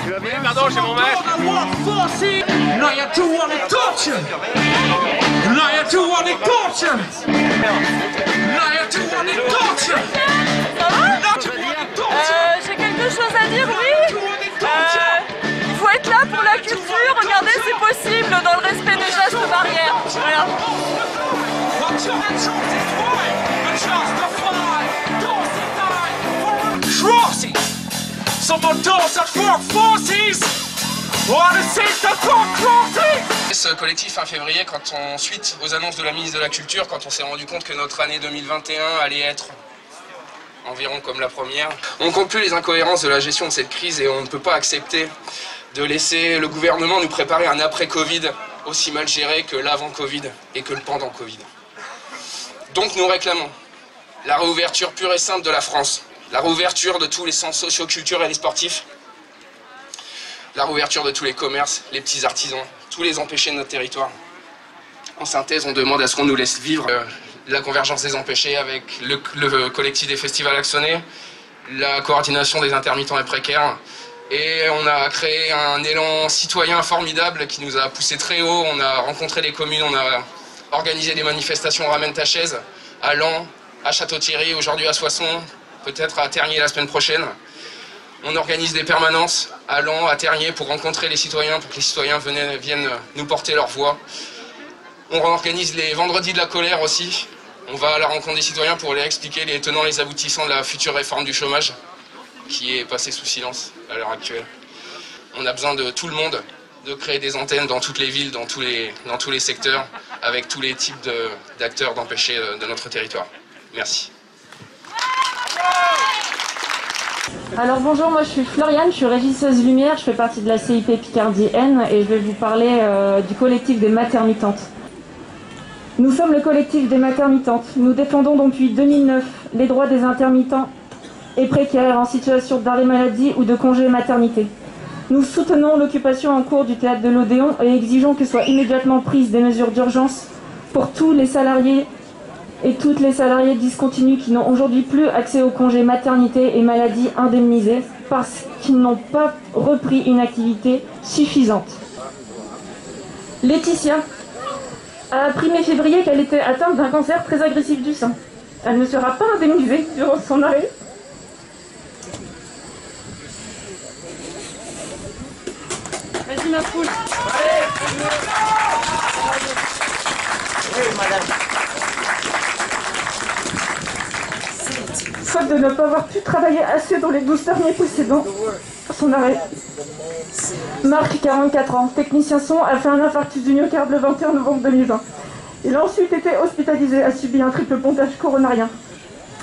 Tu vas bien? Pardon, j'ai mon masque. Now you do want it torture. Now you do want it torture. Now you do want it torture. J'ai quelque chose à dire, oui. Il faut être là pour la culture. Regardez, c'est possible dans le respect des gestes barrières. Voilà. Ce collectif fin février, suite aux annonces de la ministre de la Culture, quand on s'est rendu compte que notre année 2021 allait être environ comme la première, on compte plus les incohérences de la gestion de cette crise et on ne peut pas accepter de laisser le gouvernement nous préparer un après-Covid aussi mal géré que l'avant-Covid et que le pendant-Covid. Donc nous réclamons la réouverture pure et simple de la France, la réouverture de tous les centres socio-culturels et sportifs, la réouverture de tous les commerces, les petits artisans, tous les empêchés de notre territoire. En synthèse, on demande à ce qu'on nous laisse vivre la convergence des empêchés avec le collectif des festivals actionnés, la coordination des intermittents et précaires. Et on a créé un élan citoyen formidable qui nous a poussé très haut. On a rencontré les communes, on a organisé des manifestations Ramène ta chaise à Laon, à Château-Thierry, aujourd'hui à Soissons, peut-être à Tergnier la semaine prochaine. On organise des permanences à Laon, à Tergnier pour rencontrer les citoyens, pour que les citoyens viennent nous porter leur voix. On organise les vendredis de la colère aussi. On va à la rencontre des citoyens pour leur expliquer les tenants et les aboutissants de la future réforme du chômage qui est passée sous silence à l'heure actuelle. On a besoin de tout le monde, de créer des antennes dans toutes les villes, dans tous les secteurs, avec tous les types d'acteurs d'empêcher de notre territoire. Merci. Alors bonjour, moi je suis Floriane, je suis régisseuse lumière, je fais partie de la CIP Picardie N et je vais vous parler du collectif des maternitantes. Nous sommes le collectif des maternitantes. Nous défendons depuis 2009 les droits des intermittents et précaires en situation d'arrêt maladie ou de congé maternité. Nous soutenons l'occupation en cours du théâtre de l'Odéon et exigeons que soient immédiatement prises des mesures d'urgence pour tous les salariés et toutes les salariés discontinus qui n'ont aujourd'hui plus accès au congé maternité et maladie indemnisés parce qu'ils n'ont pas repris une activité suffisante. Laetitia a appris mi-février qu'elle était atteinte d'un cancer très agressif du sein. Elle ne sera pas indemnisée durant son arrêt. Vas-y ma poule. Oui, madame. Faute de ne pas avoir pu travailler assez dans les 12 derniers précédents, son arrêt. Marc, 44 ans, technicien son, a fait un infarctus du myocarde le 21 novembre 2020. Il a ensuite été hospitalisé, a subi un triple pontage coronarien.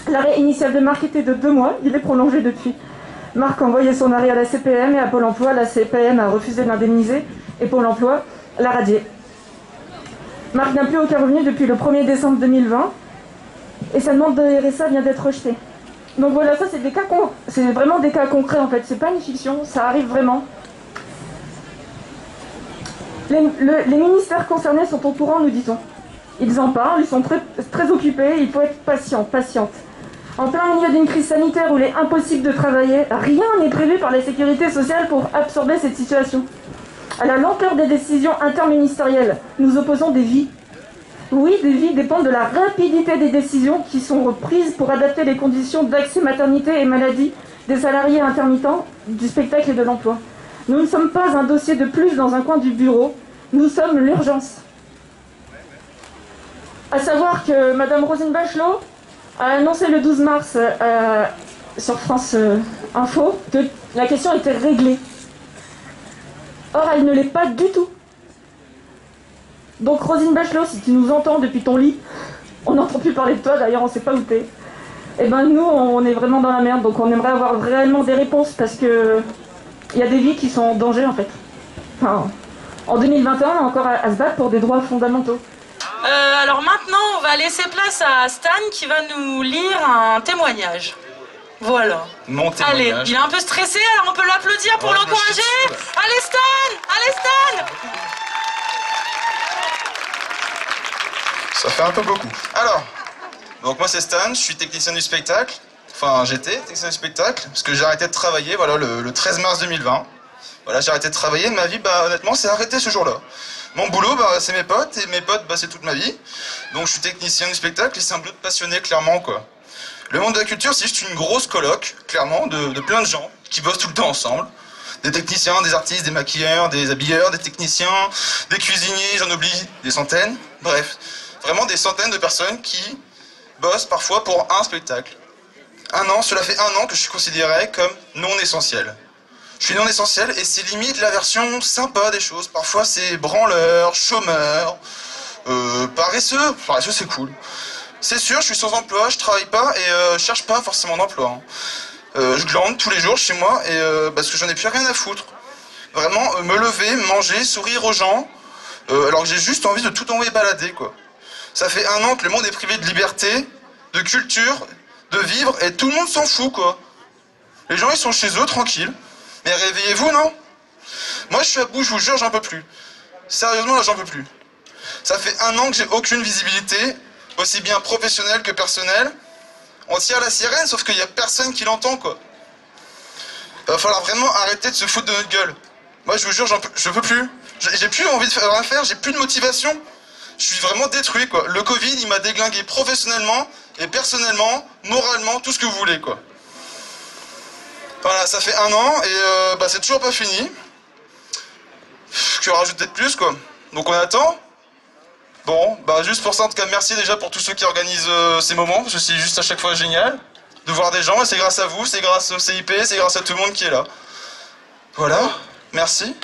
L'arrêt initial de Marc était de 2 mois, il est prolongé depuis. Marc a envoyé son arrêt à la CPM et à Pôle emploi. La CPM a refusé de l'indemniser et Pôle emploi l'a radié. Marc n'a plus aucun revenu depuis le 1er décembre 2020 et sa demande de RSA vient d'être rejetée. Donc voilà, ça c'est vraiment des cas concrets en fait, c'est pas une fiction, ça arrive vraiment. Les ministères concernés sont au courant, nous dit-on. Ils en parlent, ils sont très occupés, il faut être patient, patiente. En plein milieu d'une crise sanitaire où il est impossible de travailler, rien n'est prévu par la sécurité sociale pour absorber cette situation. À la lenteur des décisions interministérielles, nous opposons des vies. Oui, des vies dépendent de la rapidité des décisions qui sont prises pour adapter les conditions d'accès maternité et maladie des salariés intermittents du spectacle et de l'emploi. Nous ne sommes pas un dossier de plus dans un coin du bureau, nous sommes l'urgence. À savoir que Mme Roselyne Bachelot a annoncé le 12 mars sur France Info que la question était réglée. Or, elle ne l'est pas du tout. Donc Roselyne Bachelot, si tu nous entends depuis ton lit, on n'entend plus parler de toi, d'ailleurs on ne sait pas où t'es. Et ben nous, on est vraiment dans la merde, donc on aimerait avoir réellement des réponses parce que il y a des vies qui sont en danger en fait. Enfin, en 2021, on a encore à se battre pour des droits fondamentaux. Alors maintenant, on va laisser place à Stan qui va nous lire un témoignage. Voilà. Mon témoignage. Allez, il est un peu stressé, alors on peut l'applaudir pour l'encourager. Allez Stan! Allez Stan! Ça fait un peu beaucoup. Alors, donc moi c'est Stan, je suis technicien du spectacle. enfin j'étais technicien de spectacle, parce que j'ai arrêté de travailler, voilà, le 13 mars 2020. Voilà, j'ai arrêté de travailler, ma vie, bah honnêtement, c'est arrêté ce jour-là. Mon boulot, bah c'est mes potes, et mes potes, bah c'est toute ma vie. Donc je suis technicien du spectacle, et c'est un boulot de passionné, clairement, quoi. Le monde de la culture, c'est juste une grosse coloc, clairement, de plein de gens qui bossent tout le temps ensemble. Des techniciens, des artistes, des maquilleurs, des habilleurs, des techniciens, des cuisiniers, j'en oublie, des centaines. Bref, vraiment des centaines de personnes qui bossent parfois pour un spectacle. Cela fait un an que je suis considéré comme non essentiel. Je suis non essentiel et c'est limite la version sympa des choses. Parfois c'est branleur, chômeur, paresseux. Paresseux c'est cool. C'est sûr, je suis sans emploi, je travaille pas et je cherche pas forcément d'emploi. Hein. Je glande tous les jours chez moi et parce que j'en ai plus rien à foutre. Vraiment, me lever, manger, sourire aux gens, alors que j'ai juste envie de tout envoyer balader, quoi. Ça fait un an que le monde est privé de liberté, de culture, de vivre, et tout le monde s'en fout, quoi. Les gens, ils sont chez eux, tranquilles. Mais réveillez-vous, non? Moi, je suis à bout, je vous jure, j'en peux plus. Sérieusement, là, j'en peux plus. Ça fait un an que j'ai aucune visibilité, aussi bien professionnelle que personnelle. On tire la sirène, sauf qu'il n'y a personne qui l'entend, quoi. Il va falloir vraiment arrêter de se foutre de notre gueule. Moi, je vous jure, je peux plus. J'ai plus envie de rien faire, j'ai plus de motivation. Je suis vraiment détruit, quoi. Le Covid, il m'a déglingué professionnellement et personnellement, moralement, tout ce que vous voulez, quoi. Voilà, ça fait un an et c'est toujours pas fini. Que rajouter de plus, quoi. Donc on attend. Bon, juste pour ça, en tout cas, merci déjà pour tous ceux qui organisent ces moments, parce que c'est juste à chaque fois génial de voir des gens, et c'est grâce à vous, c'est grâce au CIP, c'est grâce à tout le monde qui est là. Voilà, merci.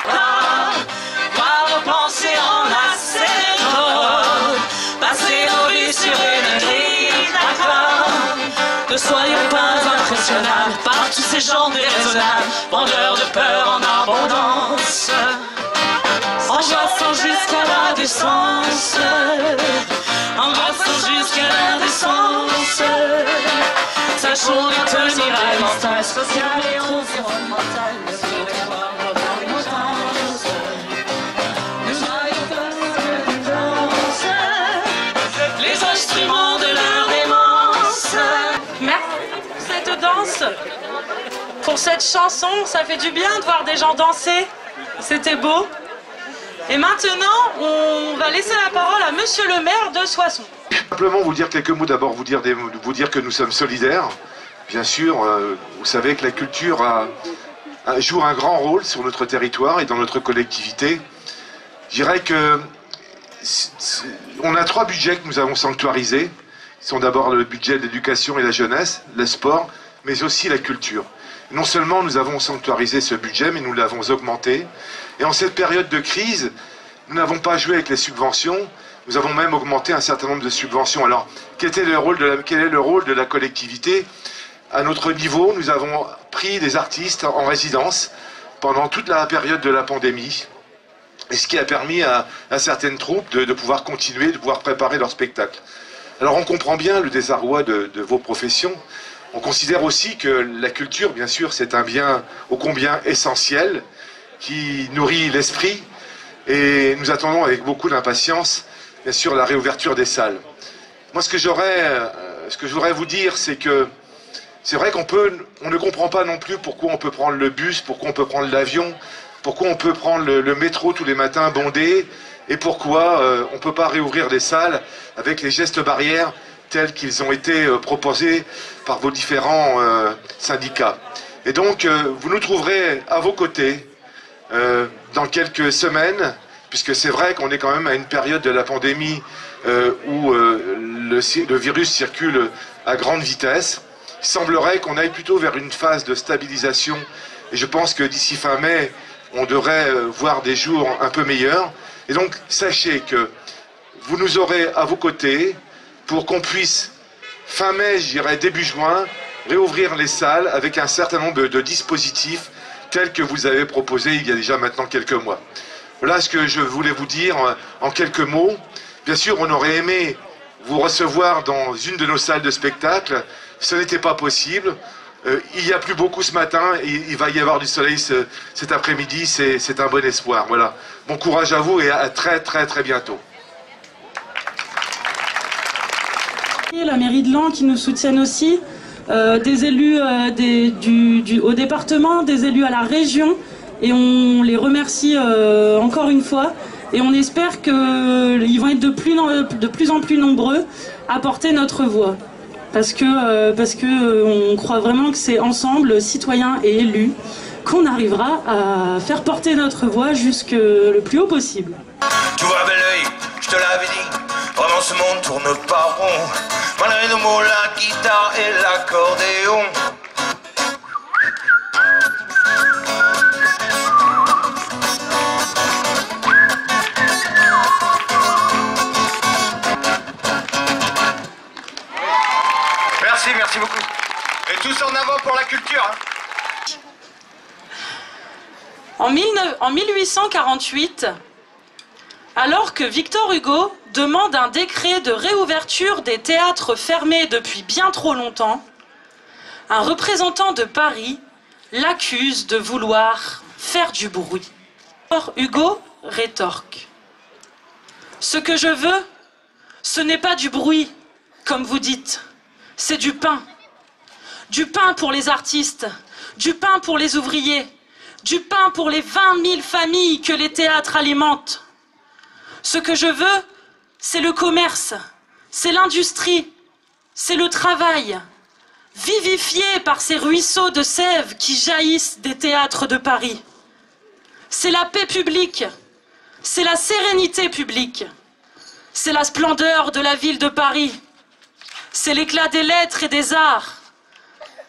Va repenser en acétone, passer nos vies sur une grille d'accord. Ne soyons pas impressionnables par tous ces gens déraisonnables, vendeurs de peur en abondance, angoissant jusqu'à la décence, angoissant jusqu'à la décence. Sachons les tenir à distance sociale et environnementale. Les instruments de leur démence. Merci pour cette danse, pour cette chanson, ça fait du bien de voir des gens danser, c'était beau. Et maintenant, on va laisser la parole à Monsieur le maire de Soissons. Simplement vous dire quelques mots, d'abord vous dire que nous sommes solidaires. Bien sûr, vous savez que la culture joue un grand rôle sur notre territoire et dans notre collectivité. Je dirais que on a 3 budgets que nous avons sanctuarisés. Ce sont d'abord le budget de l'éducation et la jeunesse, le sport, mais aussi la culture. Non seulement nous avons sanctuarisé ce budget, mais nous l'avons augmenté. Et en cette période de crise, nous n'avons pas joué avec les subventions, nous avons même augmenté un certain nombre de subventions. Alors, quel est le rôle de la collectivité? À notre niveau, nous avons pris des artistes en résidence pendant toute la période de la pandémie, et ce qui a permis à certaines troupes de pouvoir continuer, de pouvoir préparer leur spectacle. Alors on comprend bien le désarroi de vos professions. On considère aussi que la culture, bien sûr, c'est un bien ô combien essentiel qui nourrit l'esprit, et nous attendons avec beaucoup d'impatience, bien sûr, la réouverture des salles. Moi, ce que je voudrais vous dire, c'est que c'est vrai on ne comprend pas non plus pourquoi on peut prendre le bus, pourquoi on peut prendre l'avion, pourquoi on peut prendre le métro tous les matins bondé, et pourquoi on ne peut pas réouvrir les salles avec les gestes barrières tels qu'ils ont été proposés par vos différents syndicats. Et donc, vous nous trouverez à vos côtés dans quelques semaines, puisque c'est vrai qu'on est quand même à une période de la pandémie où le virus circule à grande vitesse. Il semblerait qu'on aille plutôt vers une phase de stabilisation, et je pense que d'ici fin mai, on devrait voir des jours un peu meilleurs. Et donc, sachez que vous nous aurez à vos côtés pour qu'on puisse, fin mai, je dirais début juin, réouvrir les salles avec un certain nombre de dispositifs tels que vous avez proposés il y a déjà maintenant quelques mois. Voilà ce que je voulais vous dire en quelques mots. Bien sûr, on aurait aimé vous recevoir dans une de nos salles de spectacle. Ce n'était pas possible. Il y a plu beaucoup ce matin, et il va y avoir du soleil cet après-midi, c'est un bon espoir. Voilà. Bon courage à vous et à très très très bientôt. La mairie de Laon qui nous soutiennent aussi, des élus au département, des élus à la région, et on les remercie encore une fois, et on espère qu'ils vont être de plus en plus nombreux à porter notre voix, parce que on croit vraiment que c'est ensemble, citoyens et élus, qu'on arrivera à faire porter notre voix jusque le plus haut possible. Tu vois bel oeil, je te l'avais dit, vraiment ce monde tourne pas rond. Malgré nos mots, la guitare et l'accordéon. Merci beaucoup. Et tous en avant pour la culture. En 1848, alors que Victor Hugo demande un décret de réouverture des théâtres fermés depuis bien trop longtemps, un représentant de Paris l'accuse de vouloir faire du bruit. Victor Hugo rétorque: ce que je veux, ce n'est pas du bruit, comme vous dites, c'est du pain. Du pain pour les artistes, du pain pour les ouvriers, du pain pour les 20 000 familles que les théâtres alimentent. Ce que je veux, c'est le commerce, c'est l'industrie, c'est le travail, vivifié par ces ruisseaux de sève qui jaillissent des théâtres de Paris. C'est la paix publique, c'est la sérénité publique, c'est la splendeur de la ville de Paris, c'est l'éclat des lettres et des arts,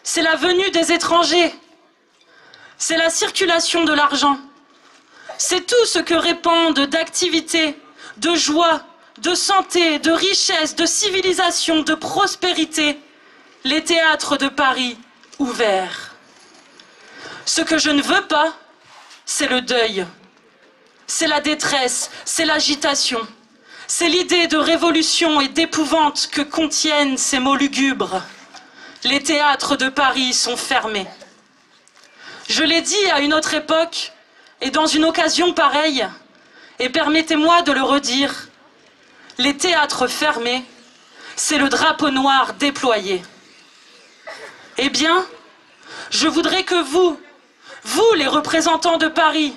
c'est la venue des étrangers, c'est la circulation de l'argent, c'est tout ce que répandent d'activité, de joie, de santé, de richesse, de civilisation, de prospérité, les théâtres de Paris ouverts. Ce que je ne veux pas, c'est le deuil, c'est la détresse, c'est l'agitation, c'est l'idée de révolution et d'épouvante que contiennent ces mots lugubres. Les théâtres de Paris sont fermés. Je l'ai dit à une autre époque et dans une occasion pareille, et permettez-moi de le redire, les théâtres fermés, c'est le drapeau noir déployé. Eh bien, je voudrais que vous les représentants de Paris,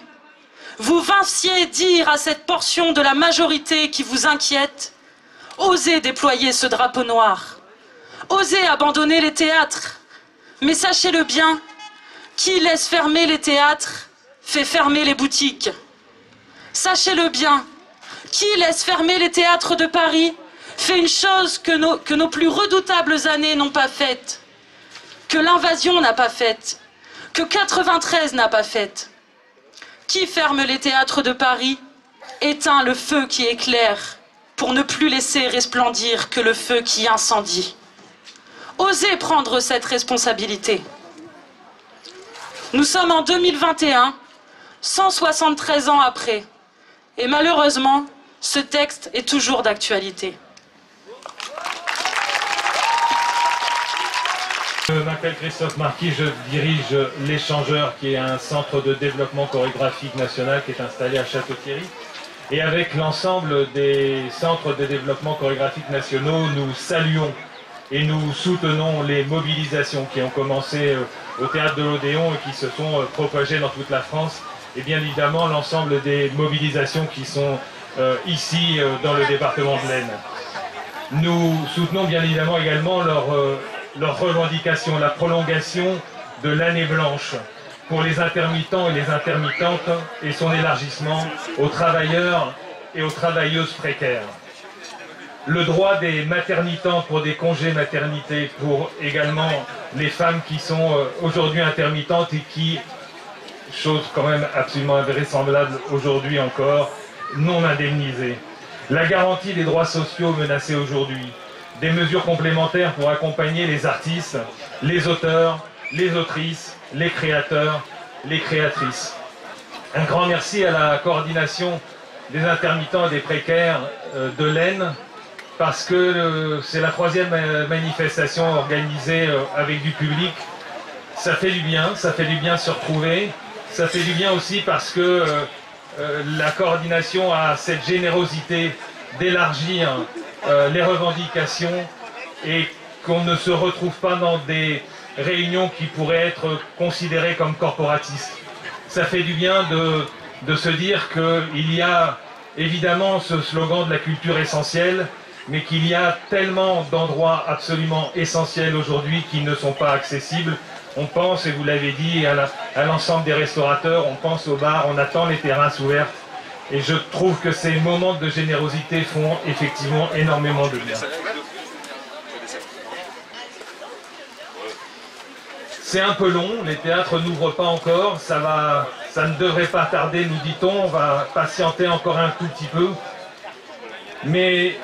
vous vinssiez dire à cette portion de la majorité qui vous inquiète, osez déployer ce drapeau noir, osez abandonner les théâtres, mais sachez-le bien, qui laisse fermer les théâtres fait fermer les boutiques. Sachez-le bien, qui laisse fermer les théâtres de Paris fait une chose que nos plus redoutables années n'ont pas faite, que l'invasion n'a pas faite, que 93 n'a pas faite. Qui ferme les théâtres de Paris éteint le feu qui éclaire pour ne plus laisser resplendir que le feu qui incendie. Osez prendre cette responsabilité. Nous sommes en 2021, 173 ans après, et malheureusement, ce texte est toujours d'actualité. Je m'appelle Christophe Marquis, je dirige l'Échangeur, qui est un centre de développement chorégraphique national qui est installé à Château-Thierry. Et avec l'ensemble des centres de développement chorégraphique nationaux, nous saluons et nous soutenons les mobilisations qui ont commencé au Théâtre de l'Odéon et qui se sont propagées dans toute la France. Et bien évidemment l'ensemble des mobilisations qui sont ici dans le département de l'Aisne. Nous soutenons bien évidemment également leur revendication, la prolongation de l'année blanche pour les intermittents et les intermittentes et son élargissement aux travailleurs et aux travailleuses précaires. Le droit des maternitantes pour des congés maternité pour également les femmes qui sont aujourd'hui intermittentes et qui, chose quand même absolument invraisemblable aujourd'hui encore, non indemnisées. La garantie des droits sociaux menacés aujourd'hui. Des mesures complémentaires pour accompagner les artistes, les auteurs, les autrices, les créateurs, les créatrices. Un grand merci à la coordination des intermittents et des précaires de l'Aisne, parce que c'est la 3e manifestation organisée avec du public. Ça fait du bien de se retrouver. Ça fait du bien aussi parce que la coordination a cette générosité d'élargir les revendications et qu'on ne se retrouve pas dans des réunions qui pourraient être considérées comme corporatistes. Ça fait du bien de se dire qu'il y a évidemment ce slogan de la culture essentielle, mais qu'il y a tellement d'endroits absolument essentiels aujourd'hui qui ne sont pas accessibles. On pense, et vous l'avez dit, à l'ensemble des restaurateurs, on pense aux bars, on attend les terrasses ouvertes. Et je trouve que ces moments de générosité font effectivement énormément de bien. C'est un peu long, les théâtres n'ouvrent pas encore, ça ne devrait pas tarder, nous dit-on, on va patienter encore un tout petit peu. Mais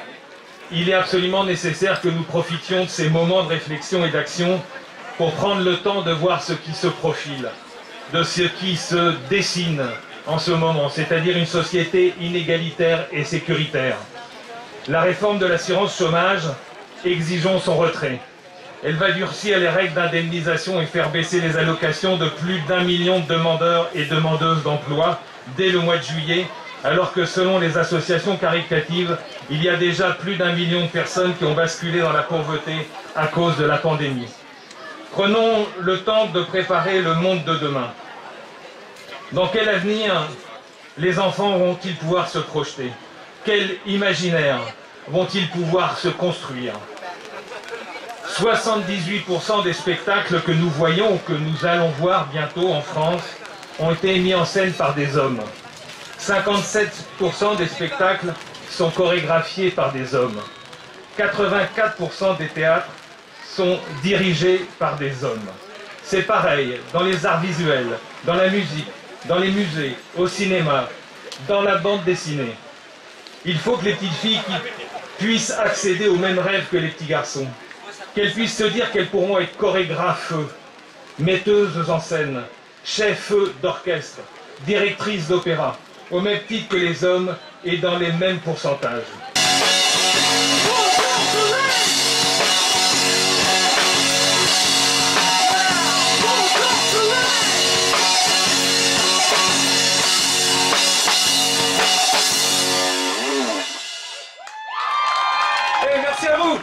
il est absolument nécessaire que nous profitions de ces moments de réflexion et d'action pour prendre le temps de voir ce qui se profile, de ce qui se dessine en ce moment, c'est-à-dire une société inégalitaire et sécuritaire. La réforme de l'assurance chômage, exigeons son retrait. Elle va durcir les règles d'indemnisation et faire baisser les allocations de plus d'1 million de demandeurs et demandeuses d'emploi dès le mois de juillet, alors que selon les associations caritatives, il y a déjà plus d'1 million de personnes qui ont basculé dans la pauvreté à cause de la pandémie. Prenons le temps de préparer le monde de demain. Dans quel avenir les enfants vont-ils pouvoir se projeter? Quel imaginaire vont-ils pouvoir se construire? 78% des spectacles que nous voyons ou que nous allons voir bientôt en France ont été mis en scène par des hommes. 57% des spectacles sont chorégraphiés par des hommes. 84% des théâtres sont dirigés par des hommes. C'est pareil dans les arts visuels, dans la musique, dans les musées, au cinéma, dans la bande dessinée. Il faut que les petites filles puissent accéder aux mêmes rêves que les petits garçons. Qu'elles puissent se dire qu'elles pourront être chorégraphes, metteuses en scène, chefs d'orchestre, directrices d'opéra, au même titre que les hommes et dans les mêmes pourcentages. Et merci à vous.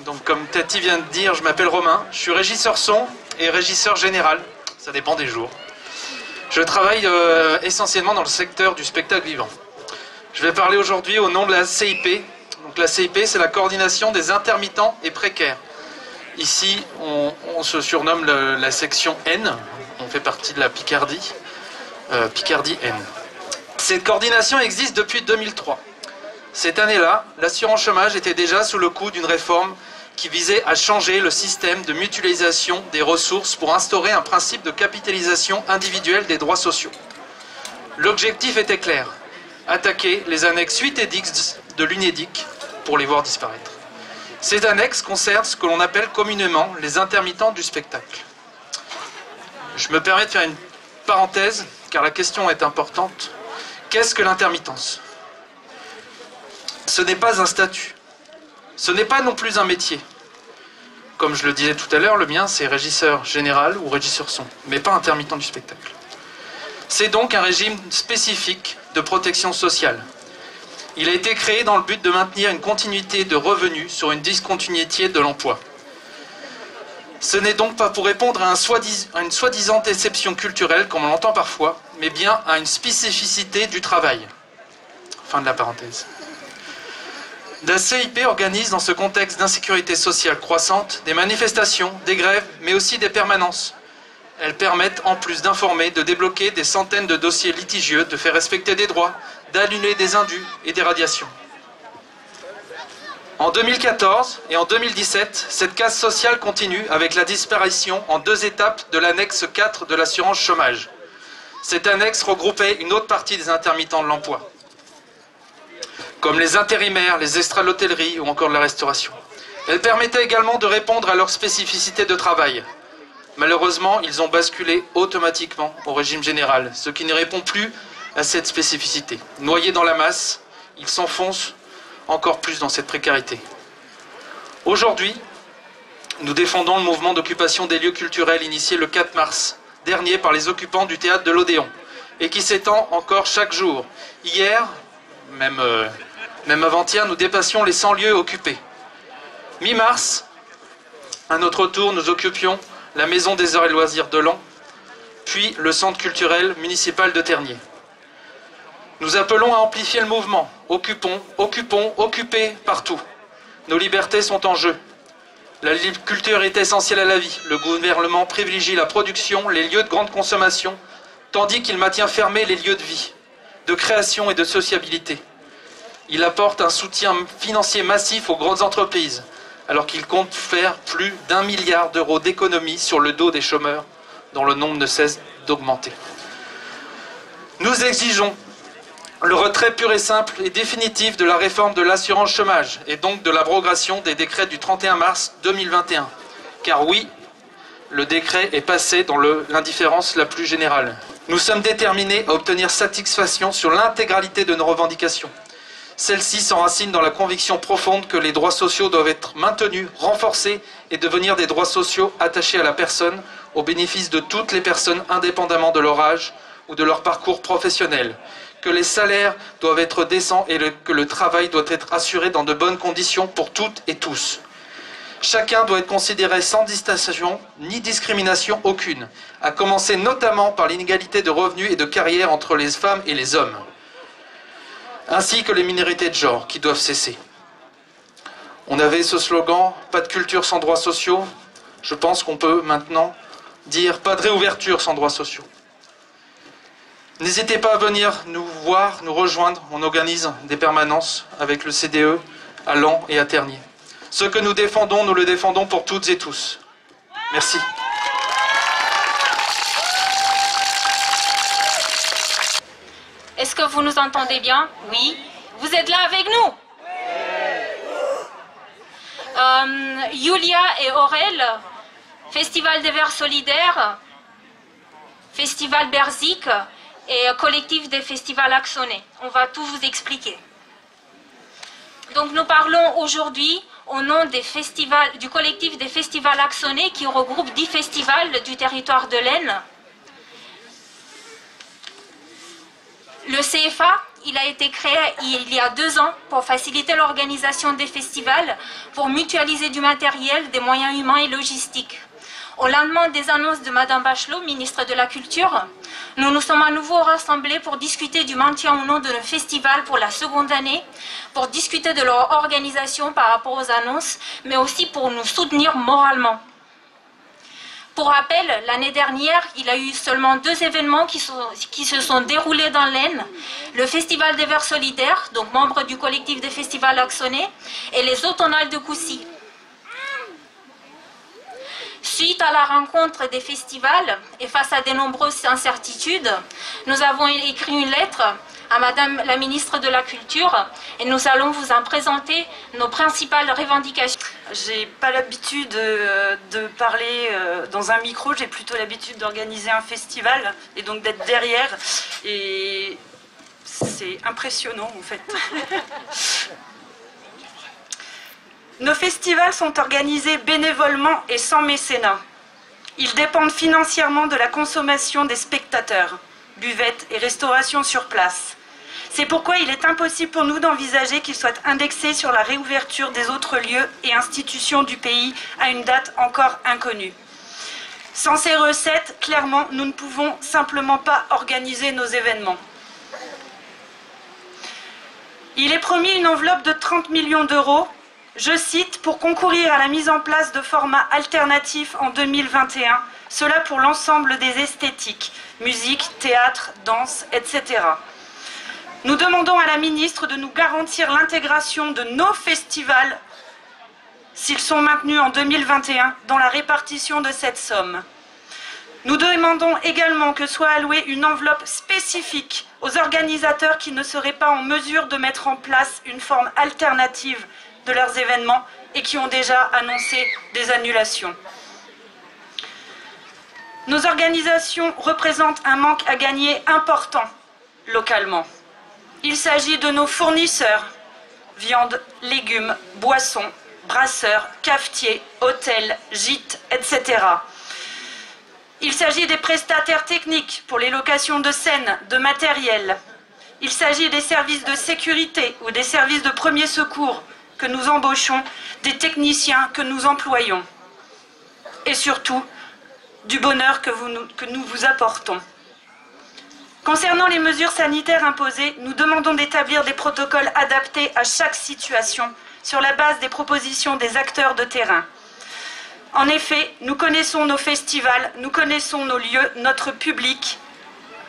Donc comme Tati vient de dire, je m'appelle Romain, je suis régisseur son et régisseur général, ça dépend des jours. Je travaille essentiellement dans le secteur du spectacle vivant. Je vais parler aujourd'hui au nom de la CIP. Donc la CIP, c'est la coordination des intermittents et précaires. Ici, on se surnomme la section N, on fait partie de la Picardie, Picardie N. Cette coordination existe depuis 2003. Cette année-là, l'assurance chômage était déjà sous le coup d'une réforme qui visait à changer le système de mutualisation des ressources pour instaurer un principe de capitalisation individuelle des droits sociaux. L'objectif était clair, attaquer les annexes 8 et 10 de l'UNEDIC pour les voir disparaître. Ces annexes concernent ce que l'on appelle communément les intermittents du spectacle. Je me permets de faire une parenthèse, car la question est importante. Qu'est-ce que l'intermittence ? Ce n'est pas un statut. Ce n'est pas non plus un métier. Comme je le disais tout à l'heure, le mien c'est régisseur général ou régisseur son, mais pas intermittent du spectacle. C'est donc un régime spécifique de protection sociale. Il a été créé dans le but de maintenir une continuité de revenus sur une discontinuité de l'emploi. Ce n'est donc pas pour répondre à une soi-disant déception culturelle, comme on l'entend parfois, mais bien à une spécificité du travail. Fin de la parenthèse. La CIP organise dans ce contexte d'insécurité sociale croissante des manifestations, des grèves, mais aussi des permanences. Elles permettent, en plus d'informer, de débloquer des centaines de dossiers litigieux, de faire respecter des droits, d'annuler des indus et des radiations. En 2014 et en 2017, cette casse sociale continue avec la disparition en 2 étapes de l'annexe 4 de l'assurance chômage. Cette annexe regroupait une autre partie des intermittents de l'emploi, comme les intérimaires, les extras de l'hôtellerie ou encore de la restauration. Elle permettait également de répondre à leurs spécificités de travail. Malheureusement, ils ont basculé automatiquement au régime général, ce qui ne répond plus à cette spécificité. Noyés dans la masse, ils s'enfoncent encore plus dans cette précarité. Aujourd'hui, nous défendons le mouvement d'occupation des lieux culturels initié le 4 mars dernier par les occupants du théâtre de l'Odéon et qui s'étend encore chaque jour. Hier, même avant-hier, nous dépassions les 100 lieux occupés. Mi-mars, à notre tour, nous occupions la Maison des Arts et Loisirs de Laon, puis le Centre culturel municipal de Tergnier. Nous appelons à amplifier le mouvement. Occupons, occupons, occupez partout. Nos libertés sont en jeu. La culture est essentielle à la vie. Le gouvernement privilégie la production, les lieux de grande consommation, tandis qu'il maintient fermés les lieux de vie, de création et de sociabilité. Il apporte un soutien financier massif aux grandes entreprises, alors qu'il compte faire plus d'1 milliard d'euros d'économies sur le dos des chômeurs, dont le nombre ne cesse d'augmenter. Nous exigeons le retrait pur et simple et définitif de la réforme de l'assurance chômage et donc de l'abrogation des décrets du 31 mars 2021. Car oui, le décret est passé dans l'indifférence la plus générale. Nous sommes déterminés à obtenir satisfaction sur l'intégralité de nos revendications. Celles-ci s'enracinent dans la conviction profonde que les droits sociaux doivent être maintenus, renforcés et devenir des droits sociaux attachés à la personne, au bénéfice de toutes les personnes indépendamment de leur âge ou de leur parcours professionnel. Que les salaires doivent être décents et que le travail doit être assuré dans de bonnes conditions pour toutes et tous. Chacun doit être considéré sans distinction ni discrimination aucune, à commencer notamment par l'inégalité de revenus et de carrière entre les femmes et les hommes, ainsi que les minorités de genre qui doivent cesser. On avait ce slogan « Pas de culture sans droits sociaux ». Je pense qu'on peut maintenant dire « Pas de réouverture sans droits sociaux ». N'hésitez pas à venir nous voir, nous rejoindre. On organise des permanences avec le CDE à Laon et à Tergnier. Ce que nous le défendons pour toutes et tous. Merci. Est-ce que vous nous entendez bien? Oui. Vous êtes là avec nous? Julia et Aurel, Festival des Verts Solidaires, Festival Berzik et collectif des festivals Axonais. On va tout vous expliquer. Donc nous parlons aujourd'hui au nom du collectif des festivals Axonais qui regroupe 10 festivals du territoire de l'Aisne. Le CFA, il a été créé il y a 2 ans pour faciliter l'organisation des festivals, pour mutualiser du matériel, des moyens humains et logistiques. Au lendemain des annonces de Mme Bachelot, ministre de la Culture, nous nous sommes à nouveau rassemblés pour discuter du maintien ou non de nos festivals pour la 2e année, pour discuter de leur organisation par rapport aux annonces, mais aussi pour nous soutenir moralement. Pour rappel, l'année dernière, il y a eu seulement 2 événements qui se sont déroulés dans l'Aisne. Le Festival des Verts Solidaires, donc membre du collectif des festivals Axonais, et les Automnales de Coucy. Suite à la rencontre des festivals et face à de nombreuses incertitudes, nous avons écrit une lettre à Madame la ministre de la Culture et nous allons vous en présenter nos principales revendications. J'ai pas l'habitude de parler dans un micro, j'ai plutôt l'habitude d'organiser un festival et donc d'être derrière et c'est impressionnant en fait. Nos festivals sont organisés bénévolement et sans mécénat. Ils dépendent financièrement de la consommation des spectateurs, buvettes et restauration sur place. C'est pourquoi il est impossible pour nous d'envisager qu'ils soient indexés sur la réouverture des autres lieux et institutions du pays à une date encore inconnue. Sans ces recettes, clairement, nous ne pouvons simplement pas organiser nos événements. Il est promis une enveloppe de 30 millions d'euros, je cite, pour concourir à la mise en place de formats alternatifs en 2021, cela pour l'ensemble des esthétiques, musique, théâtre, danse, etc. Nous demandons à la ministre de nous garantir l'intégration de nos festivals, s'ils sont maintenus en 2021, dans la répartition de cette somme. Nous demandons également que soit allouée une enveloppe spécifique aux organisateurs qui ne seraient pas en mesure de mettre en place une forme alternative de leurs événements et qui ont déjà annoncé des annulations. Nos organisations représentent un manque à gagner important localement. Il s'agit de nos fournisseurs, viande, légumes, boissons, brasseurs, cafetiers, hôtels, gîtes, etc. Il s'agit des prestataires techniques pour les locations de scènes, de matériel. Il s'agit des services de sécurité ou des services de premier secours que nous embauchons, des techniciens que nous employons. Et surtout, du bonheur que nous vous apportons. Concernant les mesures sanitaires imposées, nous demandons d'établir des protocoles adaptés à chaque situation sur la base des propositions des acteurs de terrain. En effet, nous connaissons nos festivals, nous connaissons nos lieux, notre public,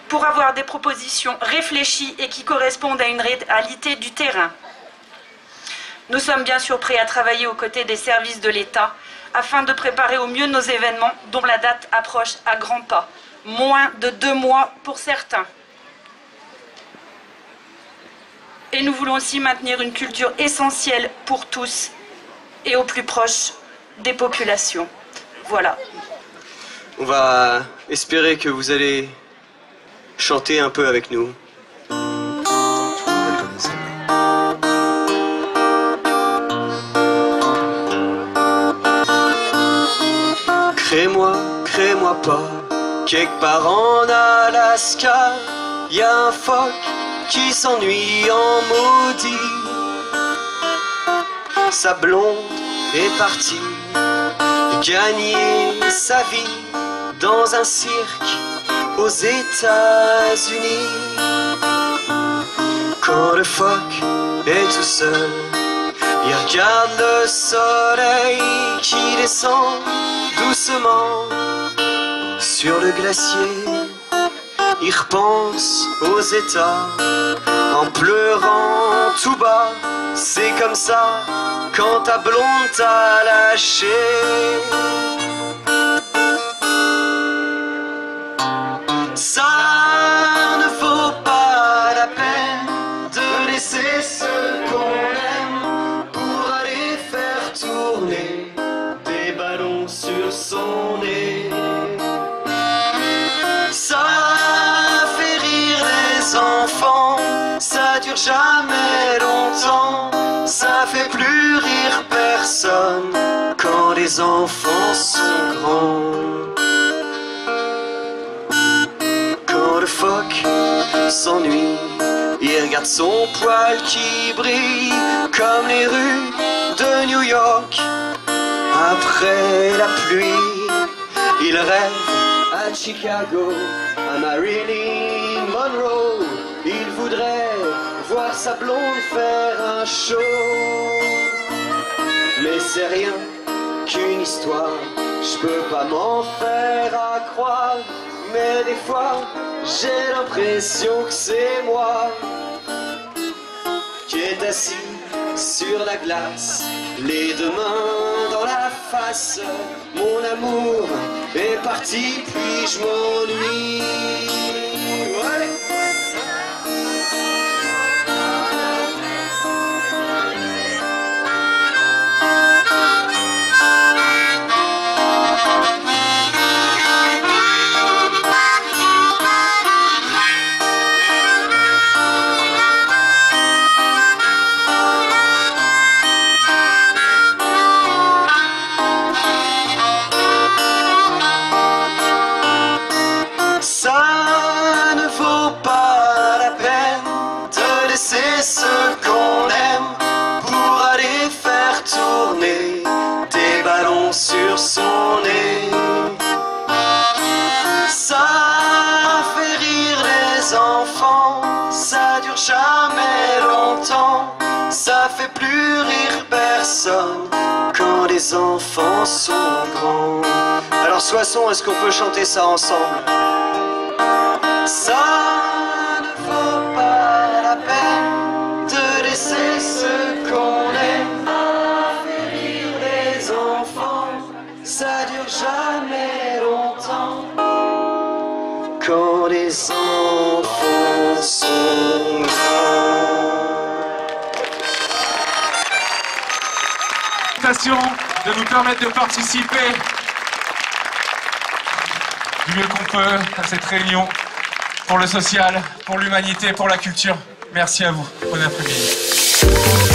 pour avoir des propositions réfléchies et qui correspondent à une réalité du terrain. Nous sommes bien sûr prêts à travailler aux côtés des services de l'État afin de préparer au mieux nos événements dont la date approche à grands pas, moins de 2 mois pour certains. Et nous voulons aussi maintenir une culture essentielle pour tous et au plus proche des populations. Voilà. On va espérer que vous allez chanter un peu avec nous. Crée-moi pas, quelque part en Alaska, y a un phoque qui s'ennuie en maudit. Sa blonde est partie gagner sa vie dans un cirque aux États-Unis. Quand le phoque est tout seul, il regarde le soleil qui descend doucement sur le glacier. Il repense aux États en pleurant tout bas. C'est comme ça quand ta blonde t'a lâché. Ça ne vaut pas la peine de laisser ce qu'on aime pour aller faire tourner des ballons sur son nez. Ça fait rire les enfants, ça dure jamais longtemps, ça fait plus rire personne quand les enfants sont grands. Quand le phoque s'ennuie, il regarde son poil qui brille comme les rues de New York. Après la pluie, il rêve à Chicago, à Marilyn Monroe. Il voudrait voir sa blonde faire un show. Mais c'est rien qu'une histoire, je peux pas m'en faire à croire. Mais des fois, j'ai l'impression que c'est moi qui est assis sur la glace, les 2 mains dans la face. Mon amour est parti, puis je m'ennuie. Ouais. Ce qu'on aime pour aller faire tourner des ballons sur son nez. Ça fait rire les enfants, ça dure jamais longtemps, ça fait plus rire personne quand les enfants sont grands. Alors Soissons, est-ce qu'on peut chanter ça ensemble? Ça ne vaut pas la peine de laisser ce qu'on aime à faire rire les enfants, ça dure jamais longtemps quand les enfants sont grands. De nous permettre de participer du mieux qu'on peut à cette réunion pour le social, pour l'humanité, pour la culture. Merci à vous. Bon après-midi.